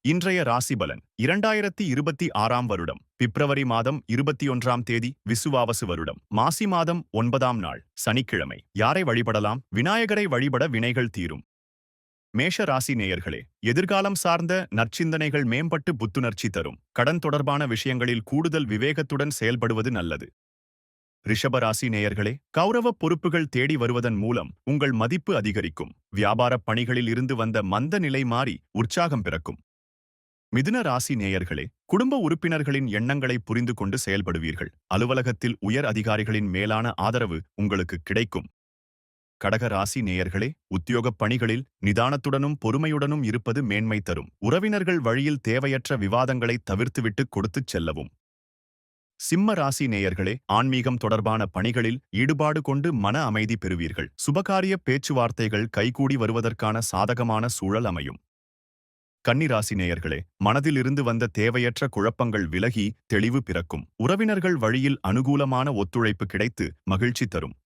இன்றைய ராசிபலன் 2026ஆம் வருடம் பிப்ரவரி மாதம் 21ஆம் தேதி விசுவாவசு வருடம் மாசி மாதம் 9ஆம் நாள் சனிக்கிழமை. யாரை வழிபடலாம்? விநாயகரை வழிபட வினைகள் தீரும். மேஷ ராசி நேயர்களே, எதிர்காலம் சார்ந்த நற்சிந்தனைகள் மேம்பட்டு புத்துணர்ச்சி தரும். கடன் தொடர்பான விஷயங்களில் கூடுதல் விவேகத்துடன் செயல்படுவது நல்லது. ரிஷப ராசி நேயர்களே, கௌரவ பொறுப்புகள் தேடி வருவதன் மூலம் உங்கள் மதிப்பு அதிகரிக்கும். வியாபாரப் பணிகளில் இருந்து வந்த மந்த நிலை மாறி உற்சாகம் பிறக்கும். மிதுன ராசி நேயர்களே, குடும்ப உறுப்பினர்களின் எண்ணங்களை புரிந்து கொண்டு செயல்படுவீர்கள். அலுவலகத்தில் உயர் அதிகாரிகளின் மேலான ஆதரவு உங்களுக்கு கிடைக்கும். கடக ராசி நேயர்களே, உத்தியோகப் பணிகளில் நிதானத்துடனும் பொறுமையுடனும் இருப்பது மேன்மை தரும். உறவினர்கள் வழியில் தேவையற்ற விவாதங்களை தவிர்த்துவிட்டு கொடுத்துச் செல்லவும். சிம்ம ராசி நேயர்களே, ஆன்மீகம் தொடர்பான பணிகளில் ஈடுபாடு கொண்டு மன அமைதி பெறுவீர்கள். சுபகாரிய பேச்சுவார்த்தைகள் கைகூடி வருவதற்கான சாதகமான சூழல் அமையும். கன்னிராசி நேயர்களே, மனதிலிருந்து வந்த தேவையற்ற குழப்பங்கள் விலகி தெளிவு பிறக்கும். உறவினர்கள் வழியில் அனுகூலமான ஒத்துழைப்பு கிடைத்து மகிழ்ச்சி தரும்.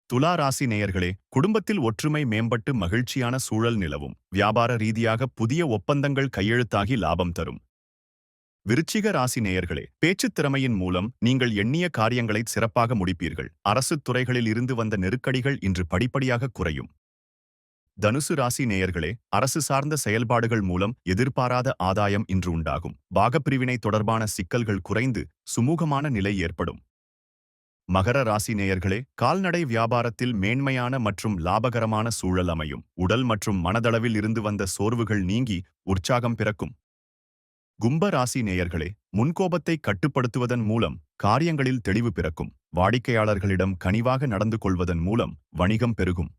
துலா ராசி நேயர்களே, குடும்பத்தில் ஒற்றுமை மேம்பட்டு மகிழ்ச்சியான சூழல் நிலவும். வியாபார ரீதியாக புதிய ஒப்பந்தங்கள் கையெழுத்தாகி லாபம் தரும். விருச்சிக ராசி நேயர்களே, பேச்சுத் திறமையின் மூலம் நீங்கள் எண்ணிய காரியங்களை சிறப்பாக முடிப்பீர்கள். அரசுத் துறைகளில் இருந்து வந்த நெருக்கடிகள் இன்று படிப்படியாக குறையும். தனுசு ராசி நேயர்களே, அரசு சார்ந்த செயல்பாடுகள் மூலம் எதிர்பாராத ஆதாயம் இன்று உண்டாகும். பாகப்பிரிவினை தொடர்பான சிக்கல்கள் குறைந்து சுமூகமான நிலை ஏற்படும். மகர ராசி நேயர்களே, கால்நடை வியாபாரத்தில் மேன்மையான மற்றும் லாபகரமான சூழல் அமையும். உடல் மற்றும் மனதளவில் இருந்து வந்த சோர்வுகள் நீங்கி உற்சாகம் பிறக்கும். கும்ப ராசி நேயர்களே, முன்கோபத்தை கட்டுப்படுத்துவதன் மூலம் காரியங்களில் தெளிவு பிறக்கும். வாடிக்கையாளர்களிடம் கனிவாக நடந்து கொள்வதன் மூலம் வணிகம் பெருகும்.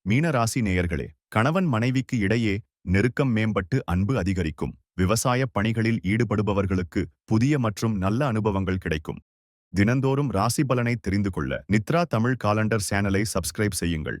மீன ராசி நேயர்களே, கணவன் மனைவிக்கு இடையே நெருக்கம் மேம்பட்டு அன்பு அதிகரிக்கும். விவசாயப் பணிகளில் ஈடுபடுபவர்களுக்கு புதிய மற்றும் நல்ல அனுபவங்கள் கிடைக்கும். தினந்தோறும் ராசி பலனை தெரிந்து கொள்ள நித்ரா தமிழ் காலண்டர் சேனலை சப்ஸ்கிரைப் செய்யுங்கள்.